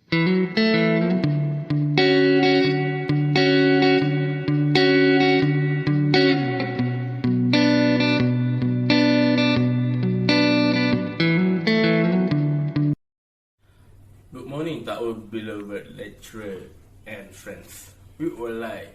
Good morning to our beloved lecturer and friends. We would like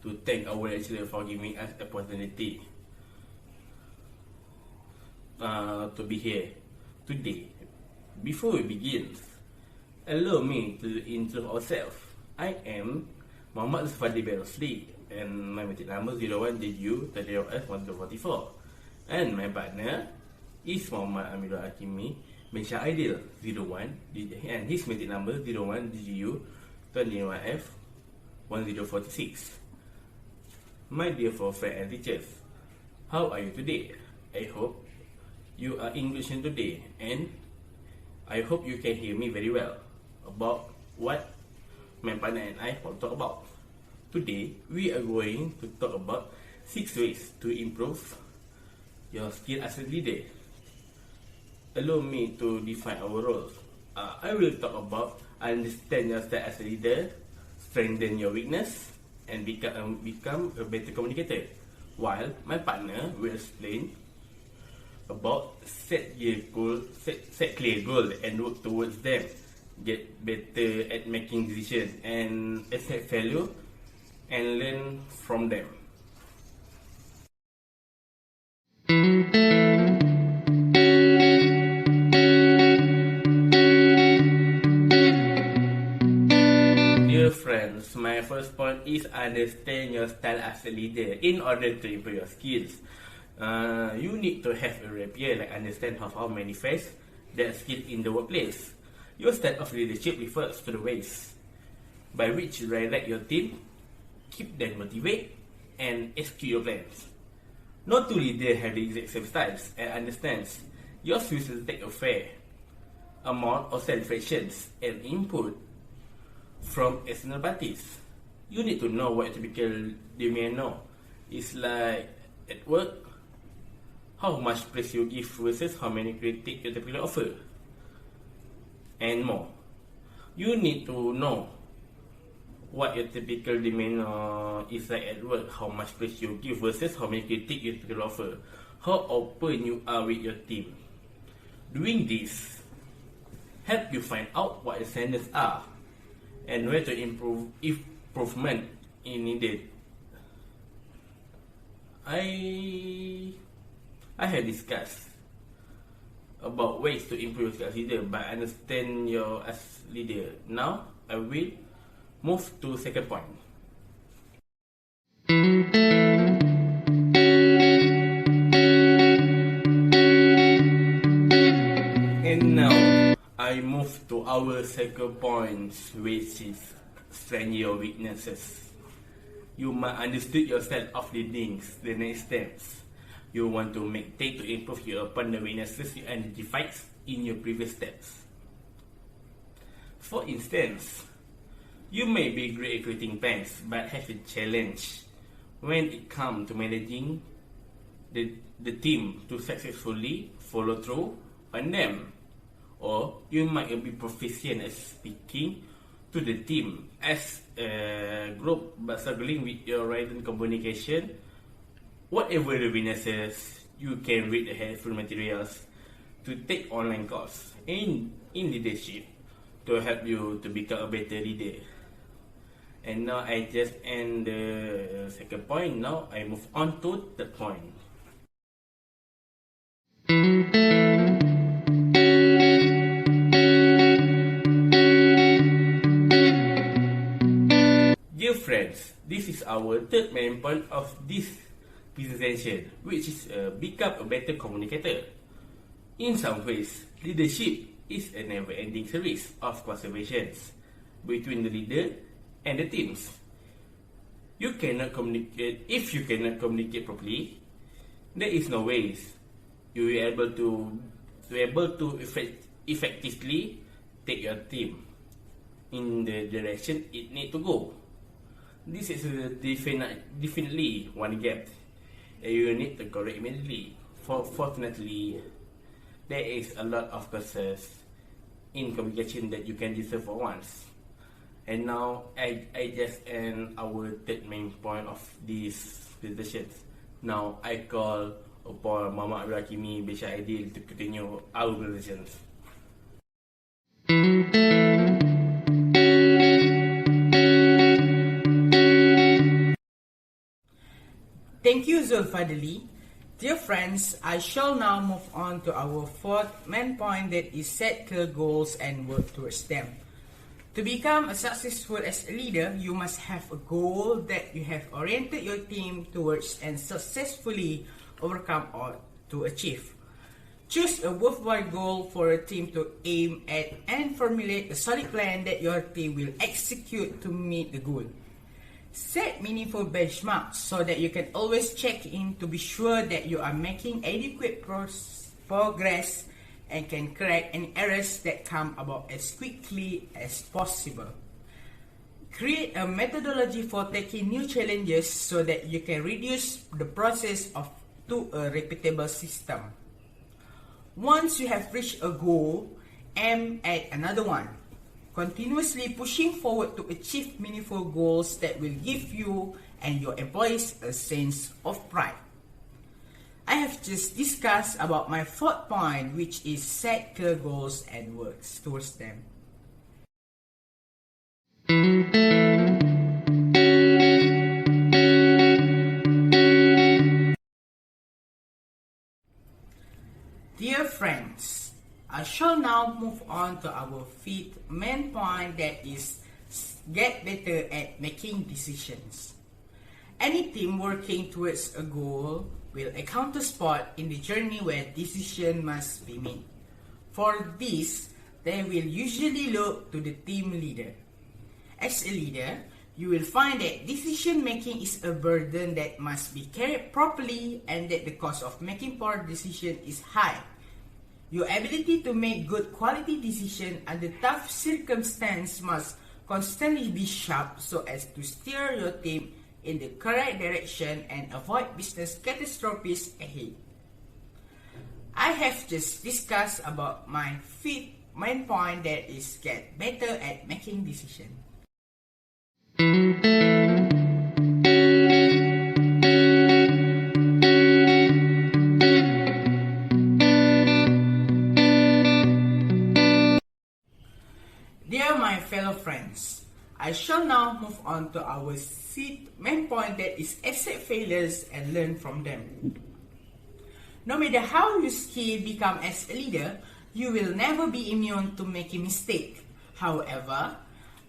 to thank our lecturer for giving us the opportunity to be here today. Before we begin, allow me to introduce ourselves. I am Muhammad Zafadi Berosli and my meeting number 01DU30F1244, and my partner is Muhammad Amirul Hakimi bin Syahidil 01 and his meeting number 01DU21F1046. My dear friends and teachers, how are you today? I hope you are in good shape today, and I hope you can hear me very well about what my partner and I want to talk about. Today, we are going to talk about 6 ways to improve your skill as a leader. Allow me to define our roles. I will talk about understand yourself as a leader, strengthen your weakness, and become a better communicator. While my partner will explain about set clear goals and work towards them, get better at making decisions, and accept value and learn from them. Dear friends, my first point is understand your style as a leader. In order to improve your skills, you need to have a rapier, like understand how manifest that skill in the workplace. Your style of leadership refers to the ways by which you direct your team, keep them motivated, and execute your plans. No two leaders have the exact same styles and understands. Yours will take a fair amount of satisfactions and input from external parties. You need to know what typical demand know. It's like at work, how much praise you give versus how many critiques you typically offer, and more. You need to know what your typical demand is like at work, how much praise you give versus how many critiques you typically offer, how open you are with your team. Doing this help you find out what the standards are and where to improvement is needed. I have discussed about ways to improve as leader, but understand your as leader. Now I will move to second point. And now I move to our second point, which is strengthen your weaknesses. You must understand yourself of leading the next steps you want to take to improve upon the weaknesses you identified in your previous steps. For instance, you may be great at creating plans but have a challenge when it comes to managing the team to successfully follow through on them. Or you might be proficient at speaking to the team as a group but struggling with your written communication. Whatever the weaknesses, you can read the helpful materials to take online course in leadership to help you to become a better leader. And now I just end the second point. Now I move on to the point. Dear friends, this is our third main point of this presentation, which is become a better communicator. In some ways, leadership is a never-ending series of conversations between the leader and the teams. You cannot communicate. If you cannot communicate properly, there is no ways you will be able to effectively take your team in the direction it need to go. This is definitely one gap that you need to correct immediately. Fortunately, there is a lot of courses in communication that you can deserve for once. And now I just end our third main point of these presentations. Now I call upon Mama Abdul Bisha Aidil to continue our presentations. Thank you, Zulfadli. Dear friends, I shall now move on to our fourth main point, that is set clear goals and work towards them. To become successful as a leader, you must have a goal that you have oriented your team towards and successfully overcome or to achieve. Choose a worthwhile goal for a team to aim at and formulate a solid plan that your team will execute to meet the goal. Set meaningful benchmarks so that you can always check in to be sure that you are making adequate progress and can correct any errors that come about as quickly as possible. Create a methodology for taking new challenges so that you can reduce the process to a repeatable system. Once you have reached a goal, aim at another one. Continuously pushing forward to achieve meaningful goals that will give you and your employees a sense of pride. I have just discussed about my fourth point, which is set clear goals and work towards them. Dear friends, I shall now move on to our fifth main point, that is get better at making decisions. Any team working towards a goal will encounter spots in the journey where decisions must be made. For this, they will usually look to the team leader. As a leader, you will find that decision making is a burden that must be carried properly and that the cost of making poor decisions is high. Your ability to make good quality decisions under tough circumstances must constantly be sharp so as to steer your team in the correct direction and avoid business catastrophes ahead. I have just discussed about my fifth main point, that is get better at making decisions. Dear my fellow friends, I shall now move on to our sixth main point, that is accept failures and learn from them. No matter how you skilled become as a leader, you will never be immune to making mistakes. However,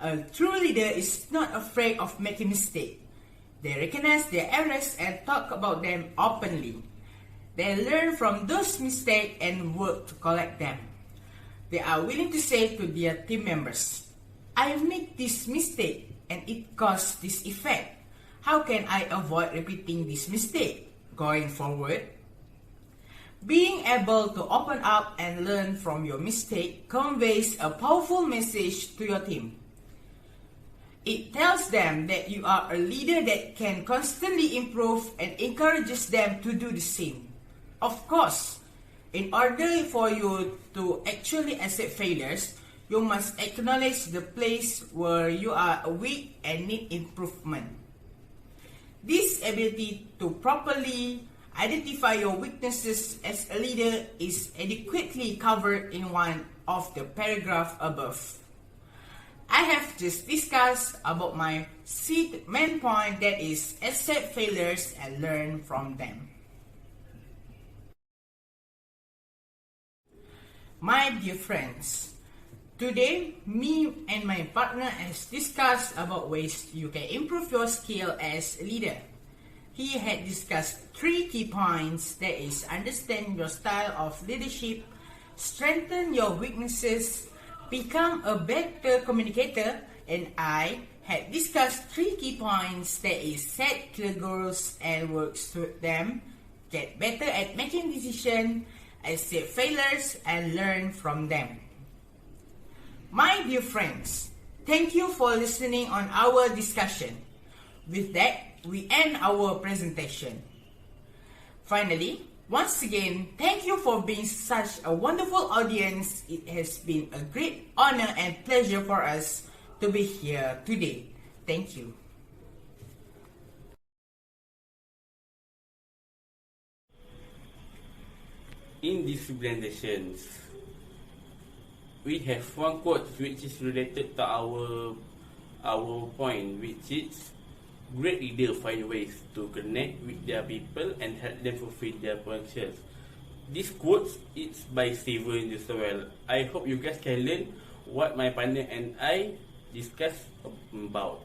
a true leader is not afraid of making mistakes. They recognize their errors and talk about them openly. They learn from those mistakes and work to correct them. They are willing to say to their team members, I made this mistake and it caused this effect. How can I avoid repeating this mistake going forward? Being able to open up and learn from your mistake conveys a powerful message to your team. It tells them that you are a leader that can constantly improve and encourages them to do the same. Of course, in order for you to actually accept failures, you must acknowledge the place where you are weak and need improvement. This ability to properly identify your weaknesses as a leader is adequately covered in one of the paragraphs above. I have just discussed about my sixth main point, that is accept failures and learn from them. My dear friends, today me and my partner has discussed about ways you can improve your skill as a leader. He had discussed 3 key points, that is understand your style of leadership, strengthen your weaknesses, become a better communicator, and I had discussed 3 key points, that is set clear goals and work toward them, get better at making decisions, accept failures, and learn from them. My dear friends, thank you for listening on our discussion. With that, we end our presentation. Finally, Once again, thank you for being such a wonderful audience. It has been a great honor and pleasure for us to be here today. Thank you. In these presentations, we have one quote which is related to our point, which is great leaders find ways to connect with their people and help them fulfill their potentials. This quote is by Steven Joshua. I hope you guys can learn what my partner and I discuss about.